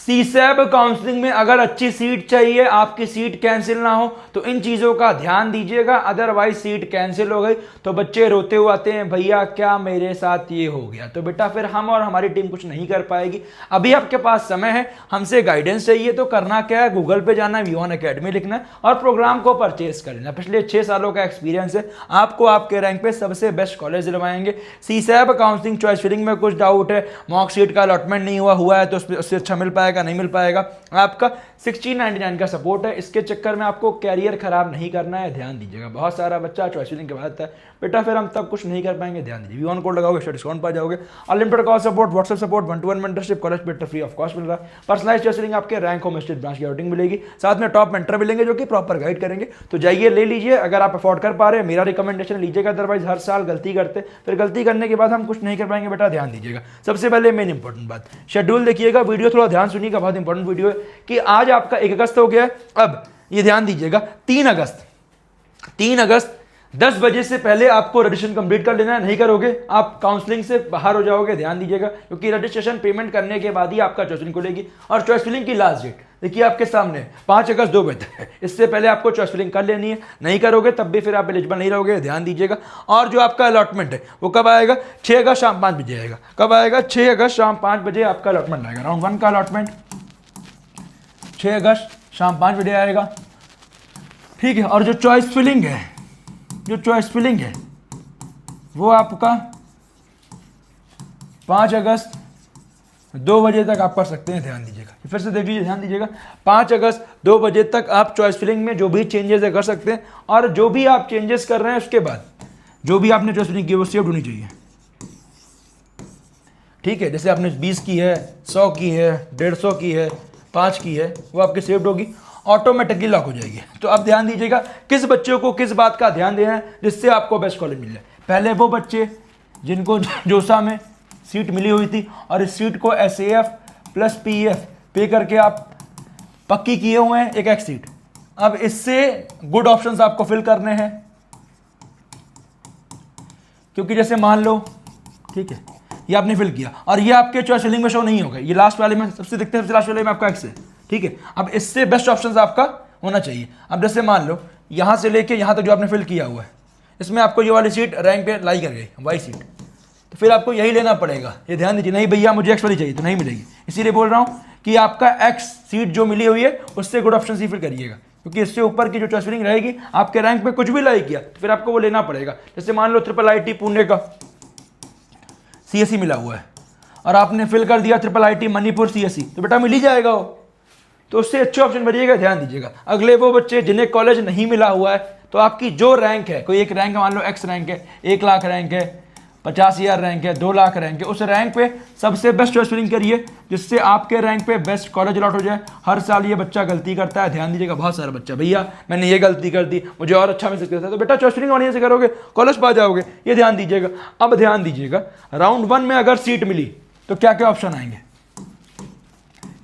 CSAB counselling में अगर अच्छी सीट चाहिए, आपकी सीट कैंसिल ना हो, तो इन चीज़ों का ध्यान दीजिएगा। अदरवाइज सीट कैंसिल हो गई तो बच्चे रोते हुए आते हैं, भैया क्या मेरे साथ ये हो गया, तो बेटा फिर हम और हमारी टीम कुछ नहीं कर पाएगी। अभी आपके पास समय है, हमसे गाइडेंस चाहिए तो करना क्या है, गूगल पे जाना है, वी1 अकेडमी लिखना है और प्रोग्राम को परचेज कर लेना। पिछले 6 सालों का एक्सपीरियंस है, आपको आपके रैंक पे सबसे बेस्ट कॉलेज दिलवाएंगे। सीसैब काउंसलिंग चॉइस फिलिंग में कुछ डाउट है, मॉक सीट का अलॉटमेंट नहीं हुआ है तो उससे अच्छा मिल पाएगा, नहीं मिल पाएगा। आपका 1699 का सपोर्ट है, इसके चक्कर में आपको कैरियर खराब नहीं करना है, ध्यान दीजिएगा। बहुत सारा बच्चा चॉइस फिलिंग के बाद आता है, बेटा फिर हम तब कुछ नहीं कर पाएंगे, ध्यान दीजिए। वी1 कोड लगाओगे डिस्काउंट पा जाओगे। Unlimited call support, WhatsApp support, 1-to-1 mentorship, college paper free of cost मिल रहा है। पर्सनलाइज चॉइस फिलिंग आपके रैंक होम स्टेट ब्रांच की आउटिंग मिलेगी, साथ में टॉप मेंटर मिलेंगे जो कि प्रॉपर गाइड करेंगे। तो जाइए ले लीजिए अगर आप अफोर्ड कर पा रहे हैं, मेरा रिकमेंडेशन लीजिएगा। अदरवाइज हर साल गलती करते, फिर गलती करने के बाद हम कुछ नहीं कर पाएंगे, बेटा ध्यान दीजिएगा। सबसे पहले मेन इंपॉर्टेंट बात, शेड्यूल देखिएगा, वीडियो थोड़ा ध्यान सुनिएगा, बहुत इंपॉर्टेंट वीडियो है कि आज आपका 1 अगस्त हो गया। अब ये ध्यान दीजिएगा, 3 अगस्त 10 बजे से पहले आपको रजिस्ट्रेशन कंप्लीट कर लेना है, नहीं करोगे आप काउंसलिंग से बाहर हो जाओगे, ध्यान दीजिएगा। क्योंकि रजिस्ट्रेशन पेमेंट करने के बाद ही आपका चॉइस फिलिंग खुलेगी। और चॉइस फिलिंग की लास्ट डेट देखिए आपके सामने 5 अगस्त 2 बजे तक है, इससे पहले आपको चॉइस फिलिंग कर लेनी है, नहीं करोगे तब भी फिर आप एलिजिबल नहीं रहोगे, ध्यान दीजिएगा। और जो आपका अलॉटमेंट है वो कब आएगा, 6 अगस्त शाम 5 बजे आएगा। कब आएगा, 6 अगस्त शाम 5 बजे आपका अलॉटमेंट आएगा। राउंड 1 का अलॉटमेंट 6 अगस्त शाम 5 बजे आएगा, ठीक है। और जो चॉइस फिलिंग है वो आपका 5 अगस्त 2 बजे तक आप कर सकते हैं, ध्यान दीजिएगा। फिर से देख लीजिए, ध्यान दीजिएगा, 5 अगस्त 2 बजे तक आप चॉइस फिलिंग में जो भी चेंजेस है कर सकते हैं। और जो भी आप चेंजेस कर रहे हैं उसके बाद जो भी आपने चॉइस फिलिंग की वो सेव्ड होनी चाहिए, ठीक है। जैसे आपने 20 की है, 100 की है, 150 की है, 5 की है, वो आपकी सेव्ड होगी, ऑटोमेटिकली लॉक हो जाएगी। तो अब ध्यान दीजिएगा किस बच्चों को किस बात का ध्यान देना है जिससे आपको बेस्ट कॉलेज मिल जाए। पहले वो बच्चे जिनको जोसा में सीट मिली हुई थी और इस सीट को SAF प्लस PF पे करके आप पक्की किए हुए हैं, एक सीट। अब इससे गुड ऑप्शंस आपको फिल करने हैं, क्योंकि जैसे मान लो, ठीक है, ये आपने फिल किया और ये आपके चॉइस फिलिंग में शो नहीं होगा, ये लास्ट वाले में सबसे दिखते हैं, सबसे लास्ट वाले में आपका X है, ठीक है। अब इससे बेस्ट ऑप्शन आपका होना चाहिए। अब जैसे मान लो यहां से लेके यहां तक जो आपने फिल किया हुआ है, इसमें आपको ये वाली सीट रैंक पे लाई कर गई, वाई सीट, तो फिर आपको यही लेना पड़ेगा। ये ध्यान दीजिए, नहीं भैया मुझे X वाली चाहिए तो नहीं मिलेगी। इसीलिए बोल रहा हूं कि आपका X सीट जो मिली हुई है उससे गुड ऑप्शन ही फिल करिएगा, क्योंकि इससे ऊपर की जो चॉइस फिलिंग रहेगी आपके रैंक पे कुछ भी लाई किया तो फिर आपको वो लेना पड़ेगा। जैसे मान लो IIIT पुणे का CSE मिला हुआ है और आपने फिल कर दिया IIIT मणिपुर CSE, तो बेटा मिल ही जाएगा वो, तो उससे अच्छे ऑप्शन भरिएगा, ध्यान दीजिएगा। अगले वो बच्चे जिन्हें कॉलेज नहीं मिला हुआ है, तो आपकी जो रैंक है, कोई एक रैंक मान लो X रैंक है, 1 लाख रैंक है, 50,000 रैंक है, 2 लाख रैंक है, उस रैंक पे सबसे बेस्ट चॉइस फिलिंग करिए जिससे आपके रैंक पे बेस्ट कॉलेज अलॉट हो जाए। हर साल ये बच्चा गलती करता है, ध्यान दीजिएगा। बहुत सारा बच्चा, भैया मैंने ये गलती कर दी, मुझे और अच्छा मिल सकता था, तो बेटा चॉइस फिलिंग बढ़िया से करोगे कॉलेज पा जाओगे, ये ध्यान दीजिएगा। अब ध्यान दीजिएगा, राउंड 1 में अगर सीट मिली तो क्या क्या ऑप्शन आएंगे।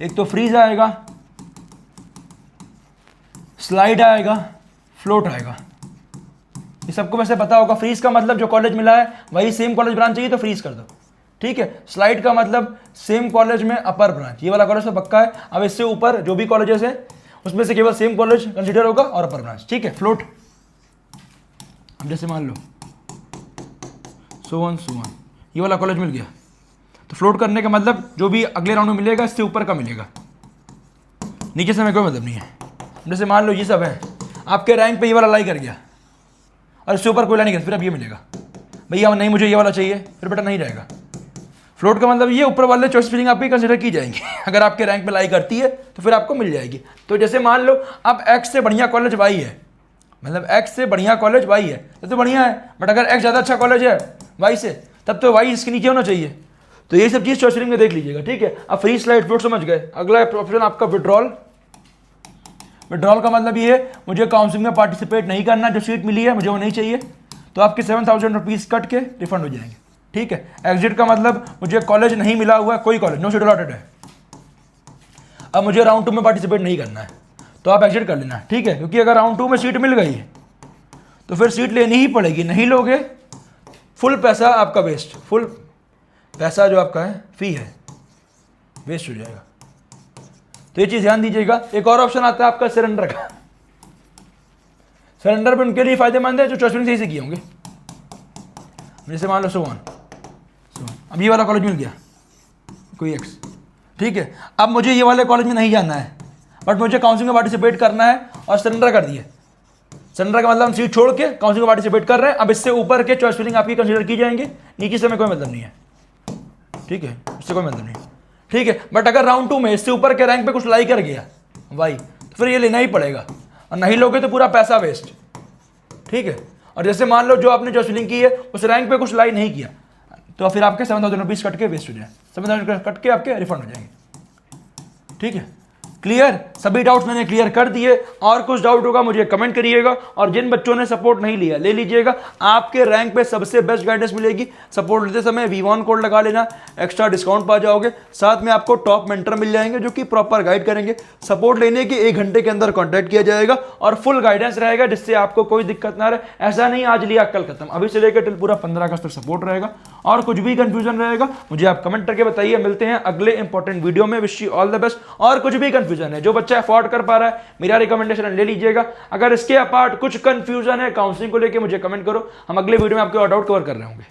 एक तो फ्रीज आएगा, स्लाइड आएगा, फ्लोट आएगा। ये सबको वैसे पता होगा। फ्रीज का मतलब जो कॉलेज मिला है वही सेम कॉलेज ब्रांच चाहिए तो फ्रीज कर दो, ठीक है। स्लाइड का मतलब सेम कॉलेज में अपर ब्रांच, ये वाला कॉलेज तो पक्का है। अब इससे ऊपर जो भी कॉलेजेस है उसमें से केवल सेम कॉलेज कंसीडर होगा और अपर ब्रांच, ठीक है। फ्लोट, अब जैसे मान लो सोवन ये वाला कॉलेज मिल गया, तो फ्लोट करने का मतलब जो भी अगले राउंड में मिलेगा इससे ऊपर का मिलेगा, नीचे से हमें कोई मतलब नहीं है। जैसे मान लो ये सब है, आपके रैंक पे ये वाला लाई कर गया और इससे ऊपर कोई लाई नहीं कर, फिर अब ये मिलेगा। भैया नहीं मुझे ये वाला चाहिए, फिर बेटा नहीं रहेगा। फ्लोट का मतलब ये ऊपर वाले चॉइस फिलिंग आपकी कंसीडर की जाएंगी, अगर आपके रैंक पे लाई करती है तो फिर आपको मिल जाएगी। तो जैसे मान लो अब X से बढ़िया कॉलेज Y है, मतलब X से बढ़िया कॉलेज Y है तो बढ़िया है, बट अगर X ज़्यादा अच्छा कॉलेज है Y से, तब तो Y इसके नीचे होना चाहिए। तो ये सब चीज़ चॉइस फिलिंग में देख लीजिएगा, ठीक है। अब फ्री स्लाइड फ्लोट समझ गए। अगला ऑप्शन आपका विड्रॉल। विड्रॉल का मतलब ये है मुझे काउंसलिंग में पार्टिसिपेट नहीं करना, जो सीट मिली है मुझे वो नहीं चाहिए, तो आपके 7,000 रुपीज़ कट के रिफंड हो जाएंगे, ठीक है। एग्जिट का मतलब मुझे कॉलेज नहीं मिला हुआ है, कोई कॉलेज नो सीट अलॉटेड है, अब मुझे राउंड 2 में पार्टिसिपेट नहीं करना है, तो आप एग्जिट कर लेना, ठीक है। क्योंकि अगर राउंड 2 में सीट मिल गई है तो फिर सीट लेनी ही पड़ेगी, नहीं लोगे फुल पैसा आपका वेस्ट, फुल पैसा जो आपका है फी है वेस्ट हो जाएगा, तो ये चीज़ ध्यान दीजिएगा। एक और ऑप्शन आता है आपका सरेंडर का। सरेंडर भी उनके लिए फायदेमंद है जो चॉइस फिलिंग सही से किए होंगे। जैसे मान लो सोवन, अब ये वाला कॉलेज मिल गया कोई एक्स, ठीक है। अब मुझे ये वाले कॉलेज में नहीं जाना है, बट मुझे काउंसलिंग में पार्टिसिपेट करना है और सरेंडर कर दिए। सरेंडर का मतलब हम सीट छोड़ के काउंसलिंग में पार्टिसिपेट कर रहे हैं। अब इससे ऊपर के चॉइस फिलिंग आपकी कंसीडर की जाएंगे, नीचे से हमें कोई मतलब नहीं है, ठीक है, इससे कोई मतलब नहीं, ठीक है। बट अगर राउंड 2 में इससे ऊपर के रैंक पे कुछ लाई कर गया भाई, तो फिर ये लेना ही पड़ेगा, और नहीं लोगे तो पूरा पैसा वेस्ट, ठीक है। और जैसे मान लो जो आपने चॉइस फिलिंग की है उस रैंक पे कुछ लाई नहीं किया, तो फिर आपके 7,000 रुपीज़ कट के वेस्ट हो जाए, 7,000 कट के आपके रिफंड हो जाएंगे, ठीक है। क्लियर? सभी डाउट्स मैंने क्लियर कर दिए। और कुछ डाउट होगा मुझे कमेंट करिएगा, और जिन बच्चों ने सपोर्ट नहीं लिया ले लीजिएगा, आपके रैंक पे सबसे बेस्ट गाइडेंस मिलेगी। सपोर्ट लेते समय V1 कोड लगा लेना, एक्स्ट्रा डिस्काउंट पा जाओगे। साथ में आपको टॉप मेंटर मिल जाएंगे जो कि प्रॉपर गाइड करेंगे। सपोर्ट लेने के 1 घंटे के अंदर कॉन्टैक्ट किया जाएगा और फुल गाइडेंस रहेगा, जिससे आपको कोई दिक्कत ना रहे। ऐसा नहीं आज लिया कल खत्म, अभी से लेकर टिल पूरा 15 अगस्त तक सपोर्ट रहेगा। और कुछ भी कंफ्यूजन रहेगा मुझे आप कमेंट करके बताइए। मिलते हैं अगले इंपॉर्टेंट वीडियो में। Wish you all the best. और कुछ भी कंफ्यूजन है, जो बच्चा अफोर्ड कर पा रहा है, मेरा रिकमेंडेशन ले लीजिएगा। अगर इसके अपार्ट कुछ कंफ्यूजन है काउंसलिंग को लेकर, मुझे कमेंट करो, हम अगले वीडियो में आपके और डाउट कवर कर रहे होंगे।